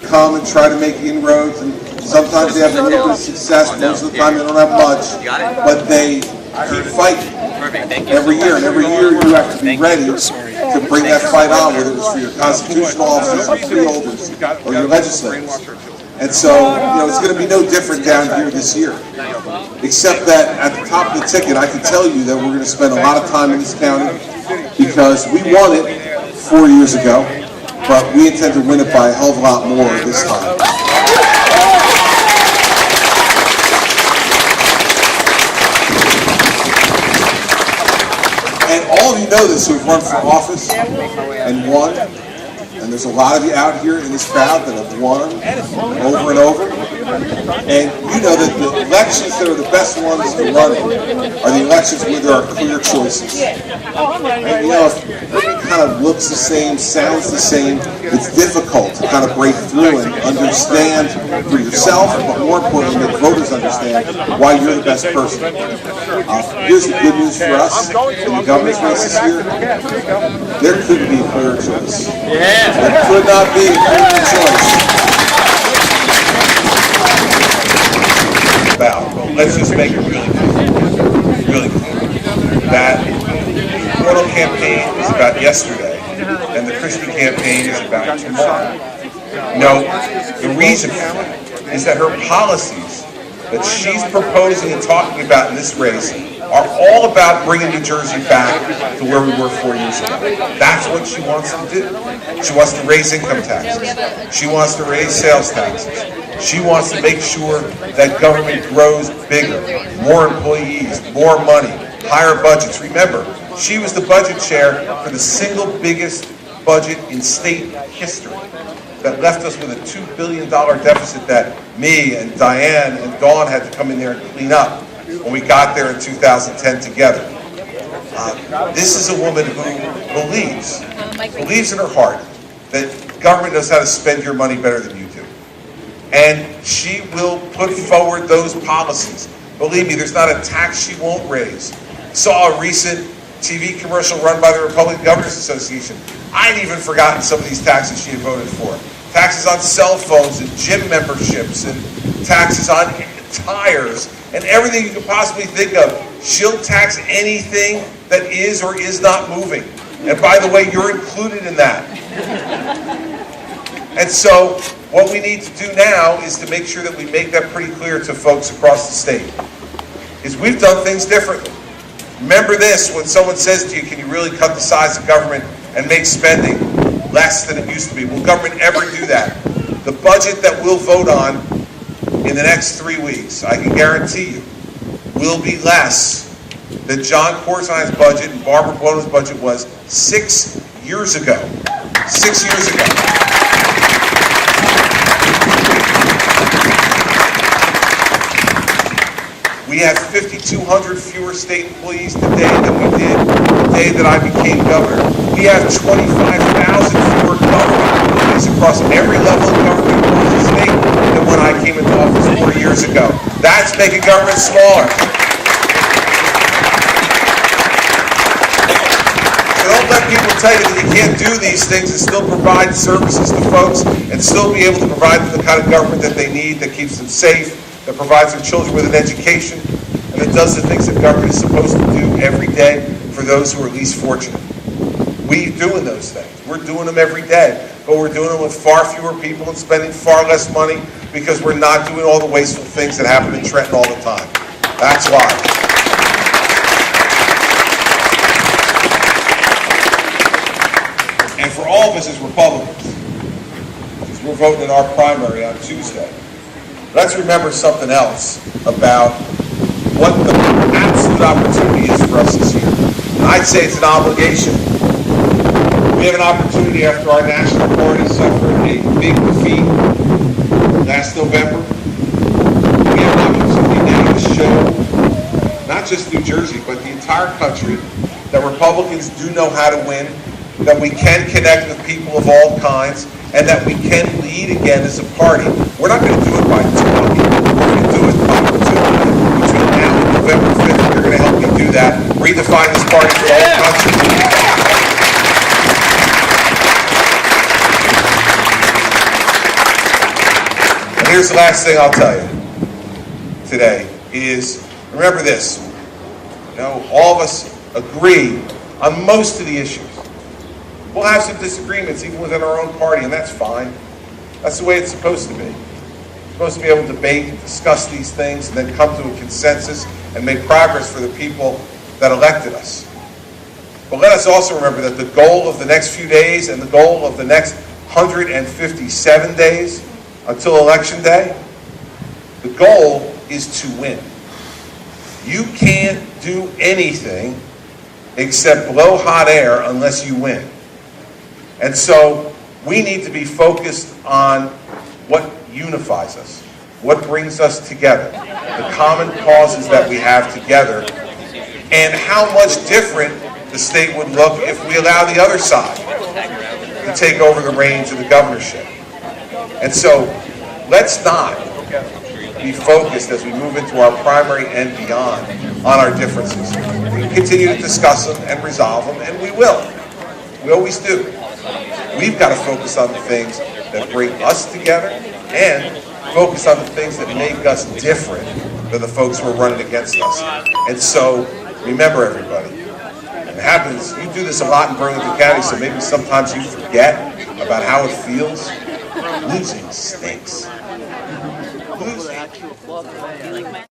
come and try to make inroads, and sometimes they have a little bit of success, most of the time they don't have much, but they keep fighting every year, and every year you have to be ready to bring that fight on, whether it's for your constitutional officers, your freeholders, or your legislators. And so, it's going to be no different down here this year, except that at the top of the ticket, I can tell you that we're going to spend a lot of time in this county because we won it 4 years ago, but we intend to win it by a hell of a lot more this time. And all of you know this who've run for office and won, and there's a lot of you out here in this crowd that have won over and over. And you know that the elections that are the best ones to run in are the elections where there are clear choices. And if everything kind of looks the same, sounds the same, it's difficult to kind of break through and understand for yourself, but more importantly, make voters understand why you're the best person. Here's the good news for us in the governor's race this year. There could be a clearer choice. There could not be a clearer choice. Let's just make it really clear that the Buono campaign is about yesterday and the Christie campaign is about tomorrow. No, the reason for that is that her policies that she's proposing and talking about in this race are all about bringing New Jersey back to where we were 4 years ago. That's what she wants to do. She wants to raise income taxes. She wants to raise sales taxes. She wants to make sure that government grows bigger, more employees, more money, higher budgets. Remember, she was the budget chair for the single biggest budget in state history that left us with a $2 billion deficit that me and Diane and Dawn had to come in there and clean up when we got there in 2010 together. This is a woman who believes in her heart that government knows how to spend your money better than you do. And she will put forward those policies. Believe me, there's not a tax she won't raise. Saw a recent TV commercial run by the Republican Governors Association. I'd even forgotten some of these taxes she had voted for. Taxes on cell phones and gym memberships and taxes on tires and everything you could possibly think of. She'll tax anything that is or is not moving. And by the way, you're included in that. And so what we need to do now is to make sure that we make that pretty clear to folks across the state. Is we've done things differently. Remember this, when someone says to you, can you really cut the size of government and make spending less than it used to be? Will government ever do that? The budget that we'll vote on in the next 3 weeks, I can guarantee you, will be less than John Corzine's budget and Barbara Buono's budget was 6 years ago. 6 years ago. We have 5,200 fewer state employees today than we did the day that I became governor. We have 25,000 fewer government employees across every level of government across the state than when I came into office 4 years ago. That's making government smaller. So don't let people tell you that you can't do these things and still provide services to folks and still be able to provide them the kind of government that they need, that keeps them safe, that provides their children with an education, and that does the things that government is supposed to do every day for those who are least fortunate. We're doing those things. We're doing them every day, but we're doing them with far fewer people and spending far less money because we're not doing all the wasteful things that happen in Trenton all the time. That's why. And for all of us as Republicans, because we're voting in our primary on Tuesday, let's remember something else about what the absolute opportunity is for us this year. And I'd say it's an obligation. We have an opportunity after our national party suffered a big defeat last November. We have an opportunity now to show not just New Jersey, but the entire country that Republicans do know how to win, that we can connect with people of all kinds, and that we can lead again as a party. We're not going to do it by talking. We're going to do it by opportunity. Between now and November 5th, we're going to help you do that. Redefine this party for the whole country. here's the last thing I'll tell you today is, remember this, all of us agree on most of the issues. We'll have some disagreements even within our own party, and that's fine. That's the way it's supposed to be. We're supposed to be able to debate and discuss these things and then come to a consensus and make progress for the people that elected us. But let us also remember that the goal of the next few days and the goal of the next 157 days until Election Day, the goal is to win. You can't do anything except blow hot air unless you win. And so we need to be focused on what unifies us, what brings us together, the common causes that we have together, and how much different the state would look if we allow the other side to take over the reins of the governorship. And so let's not be focused as we move into our primary and beyond on our differences. We can continue to discuss them and resolve them, and we will. We always do. We've got to focus on the things that bring us together and focus on the things that make us different than the folks who are running against us. And so, remember everybody, it happens, you do this a lot in Burlington County, so maybe sometimes you forget about how it feels. Losing stinks. Losing.